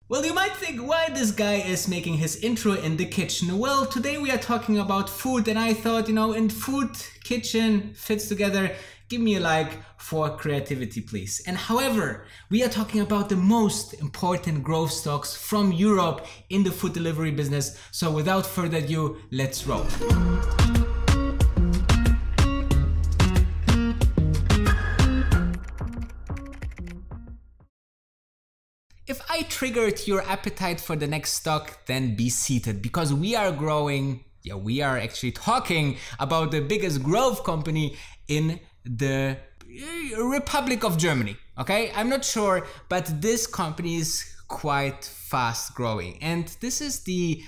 Well, you might think why this guy is making his intro in the kitchen. Well, today we are talking about food, and I thought, in food, kitchen fits together. Give me a like for creativity, please. And however, we are talking about the most important growth stocks from Europe in the food delivery business. So without further ado, let's roll. If I triggered your appetite for the next stock, then be seated, because we are growing. Yeah, we are actually talking about the biggest growth company in the Republic of Germany. Okay, I'm not sure, but this company is quite fast growing, and this is the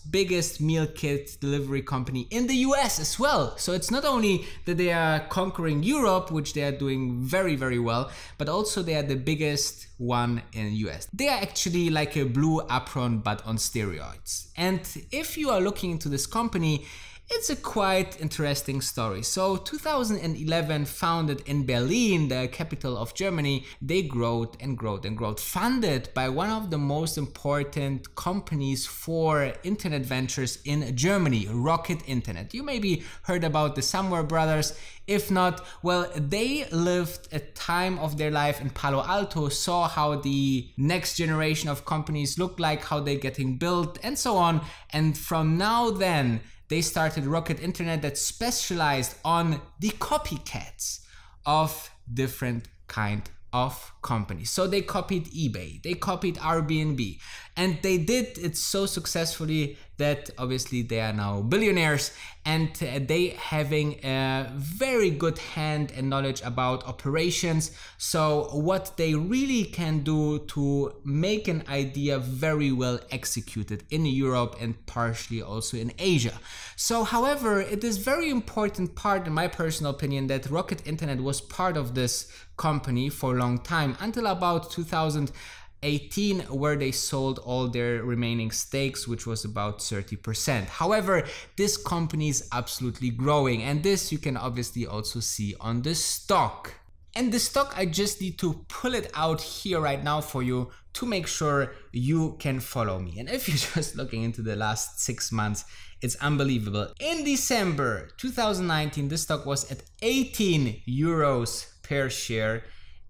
biggest meal kit delivery company in the US as well. So it's not only that they are conquering Europe, which they are doing very, very well, but also they are the biggest one in the US. They are actually like a Blue Apron but on steroids. And if you are looking into this company, it's a quite interesting story. So 2011, founded in Berlin, the capital of Germany, they growed and growed and growed, funded by one of the most important companies for internet ventures in Germany, Rocket Internet. You maybe heard about the Somewhere brothers. If not, well, they lived a time of their life in Palo Alto, saw how the next generation of companies look like, how they're getting built and so on. And from now then, they started Rocket Internet that specialized on the copycats of different kind of companies. So they copied eBay, they copied Airbnb, and they did it so successfully that obviously they are now billionaires, and they having a very good hand and knowledge about operations. So what they really can do to make an idea very well executed in Europe and partially also in Asia. So however, it is very important part, in my personal opinion, that Rocket Internet was part of this company for a long time, until about 2018, where they sold all their remaining stakes, which was about 30%. However, this company is absolutely growing, and this you can obviously also see on the stock. And the stock, I just need to pull it out here right now for you to make sure you can follow me. And if you're just looking into the last 6 months, it's unbelievable. In December 2019, the stock was at 18 euros per share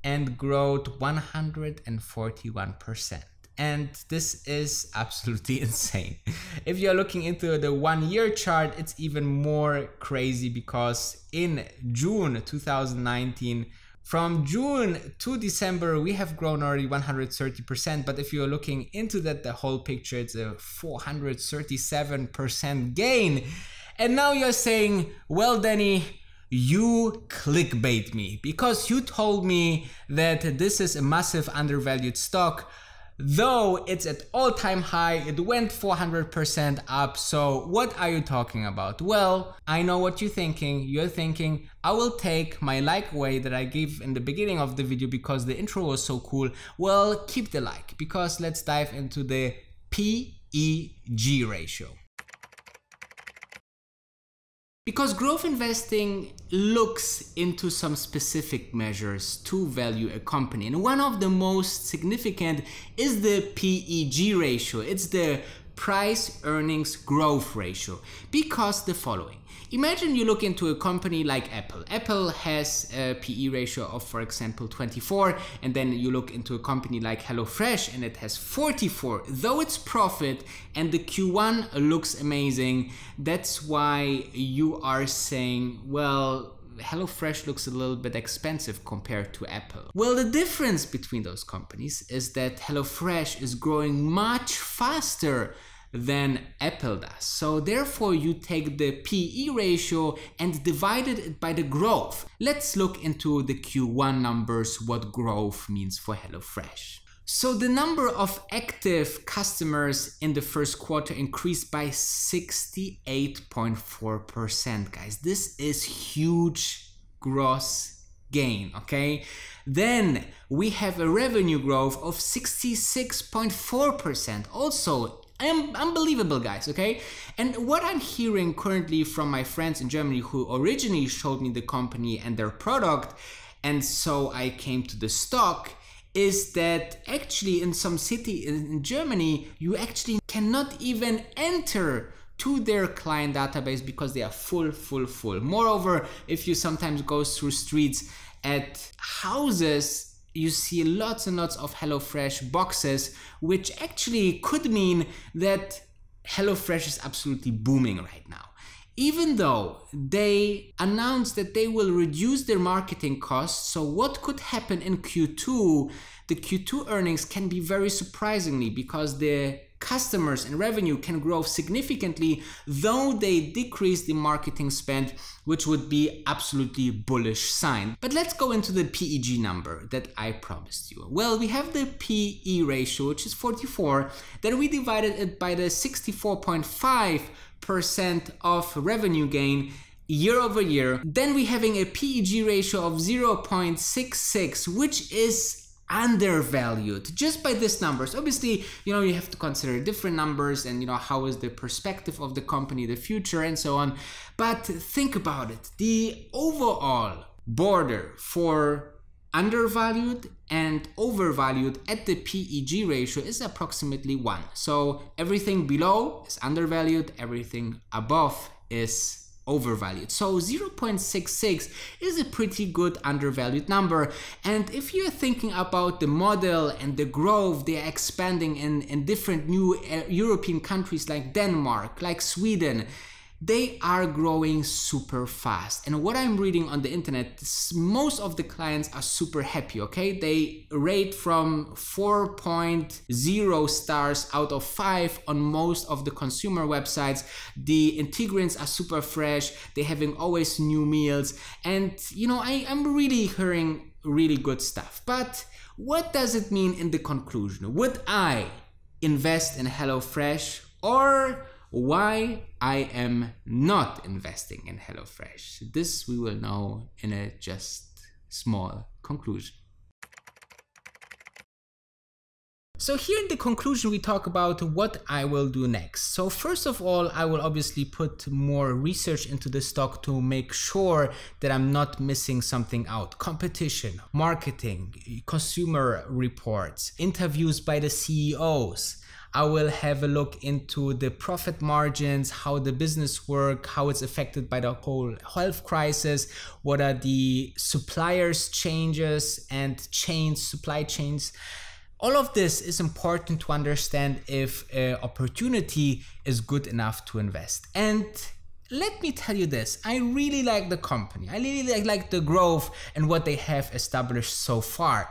and growth 141%. And this is absolutely insane. If you're looking into the 1 year chart, it's even more crazy, because in June 2019, from June to December, we have grown already 130%. But if you're looking into that, the whole picture, it's a 437% gain. And now you're saying, well, Danny, you clickbait me, because you told me that this is a massive undervalued stock, though it's at all-time high. It went 400% up. So what are you talking about? Well, I know what you're thinking. You're thinking, I will take my like way that I gave in the beginning of the video because the intro was so cool. Well, keep the like, because let's dive into the PEG ratio. Because growth investing looks into some specific measures to value a company, and one of the most significant is the PEG ratio. It's the price earnings growth ratio, because the following. Imagine you look into a company like Apple. Apple has a PE ratio of, for example, 24, and then you look into a company like HelloFresh and it has 44. Though it's profit and the Q1 looks amazing, that's why you are saying, well, HelloFresh looks a little bit expensive compared to Apple. Well, the difference between those companies is that HelloFresh is growing much faster than Apple does. So therefore you take the PE ratio and divide it by the growth. Let's look into the Q1 numbers, what growth means for HelloFresh. So the number of active customers in the first quarter increased by 68.4%, guys. This is huge gross gain, okay? Then we have a revenue growth of 66.4%, also unbelievable, guys, okay? And what I'm hearing currently from my friends in Germany who originally showed me the company and their product, and so I came to the stock, is that actually in some city in Germany, you actually cannot even enter to their client database because they are full. Moreover, if you sometimes go through streets at houses, you see lots and lots of HelloFresh boxes, which actually could mean that HelloFresh is absolutely booming right now. Even though they announced that they will reduce their marketing costs, so what could happen in Q2? The Q2 earnings can be very surprisingly because the customers and revenue can grow significantly, though they decrease the marketing spend, which would be absolutely bullish sign. But let's go into the PEG number that I promised you. Well, we have the PE ratio, which is 44, then we divided it by the 64.5% of revenue gain year over year. Then we having a PEG ratio of 0.66, which is undervalued just by these numbers. Obviously, you have to consider different numbers and how is the perspective of the company, the future and so on. But think about it. The overall border for undervalued and overvalued at the PEG ratio is approximately 1. So everything below is undervalued, everything above is overvalued. So 0.66 is a pretty good undervalued number. And if you're thinking about the model and the growth they are expanding in different new European countries like Denmark, like Sweden, they are growing super fast. And what I'm reading on the internet, most of the clients are super happy, okay? They rate from 4.0 stars out of 5 on most of the consumer websites. The ingredients are super fresh. They're having always new meals. And, I'm really hearing really good stuff. But what does it mean in the conclusion? Would I invest in HelloFresh, or why I am not investing in HelloFresh? This we will know in a just small conclusion. So here in the conclusion, we talk about what I will do next. So first of all, I will obviously put more research into the stock to make sure that I'm not missing something out. Competition, marketing, consumer reports, interviews by the CEOs. I will have a look into the profit margins, how the business work, how it's affected by the whole health crisis, what are the suppliers changes and supply chains. All of this is important to understand if an opportunity is good enough to invest. And let me tell you this, I really like the company. I really like the growth and what they have established so far.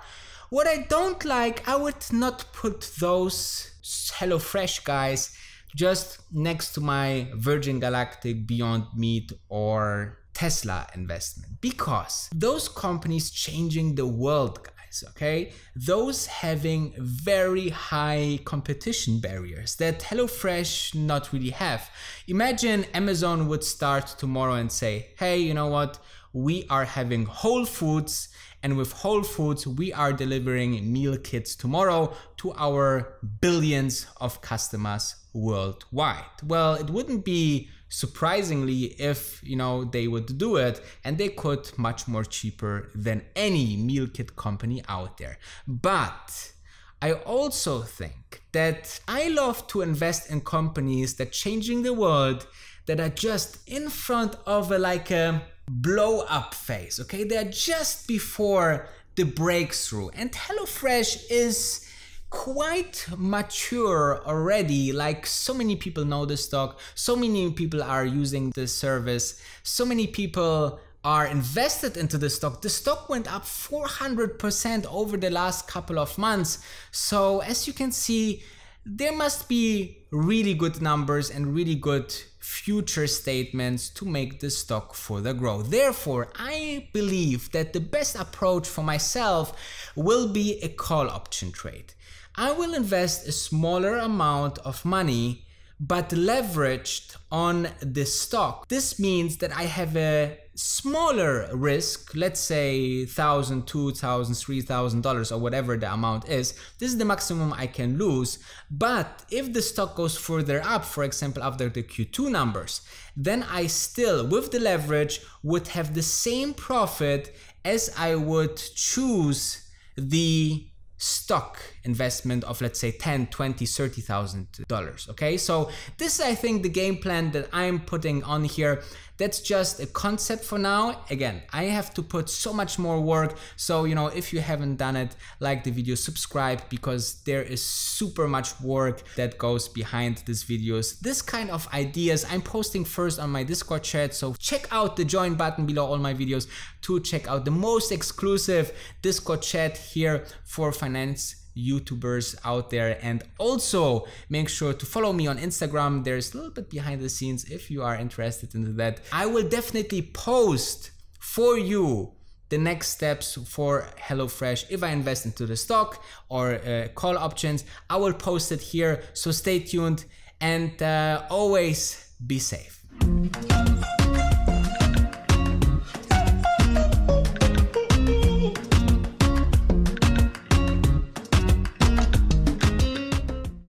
What I don't like, I would not put those HelloFresh guys just next to my Virgin Galactic, Beyond Meat or Tesla investment, because those companies changing the world, guys, okay? Those having very high competition barriers that HelloFresh not really have. Imagine Amazon would start tomorrow and say, hey, you know what? We are having Whole Foods, and with Whole Foods, we are delivering meal kits tomorrow to our billions of customers worldwide. Well, it wouldn't be surprisingly if, they would do it, and they could much more cheaper than any meal kit company out there. But I also think that I love to invest in companies that changing the world, that are just in front of a blow up phase, okay? They're just before the breakthrough, and HelloFresh is quite mature already. Like, so many people know the stock, so many people are using the service, so many people are invested into the stock. The stock went up 400% over the last couple of months. So as you can see, there must be really good numbers and really good future statements to make the stock further grow. Therefore, I believe that the best approach for myself will be a call option trade. I will invest a smaller amount of money, but leveraged on the stock. This means that I have a smaller risk, let's say $1,000, $2,000, $3,000 or whatever the amount is. This is the maximum I can lose. But if the stock goes further up, for example, after the Q2 numbers, then I still, with the leverage, would have the same profit as I would choose the stock investment of, let's say, $10,000, $20,000, $30,000. Okay, so this is, I think, the game plan that I'm putting on here. That's just a concept for now. Again, I have to put so much more work. So, you know, if you haven't done it, like the video, subscribe, because there is super much work that goes behind these videos. This kind of ideas I'm posting first on my Discord chat. So check out the join button below all my videos to check out the most exclusive Discord chat here for finance YouTubers out there. And also make sure to follow me on Instagram. There's a little bit behind the scenes if you are interested in that. I will definitely post for you the next steps for HelloFresh. If I invest into the stock or call options, I will post it here. So stay tuned and always be safe.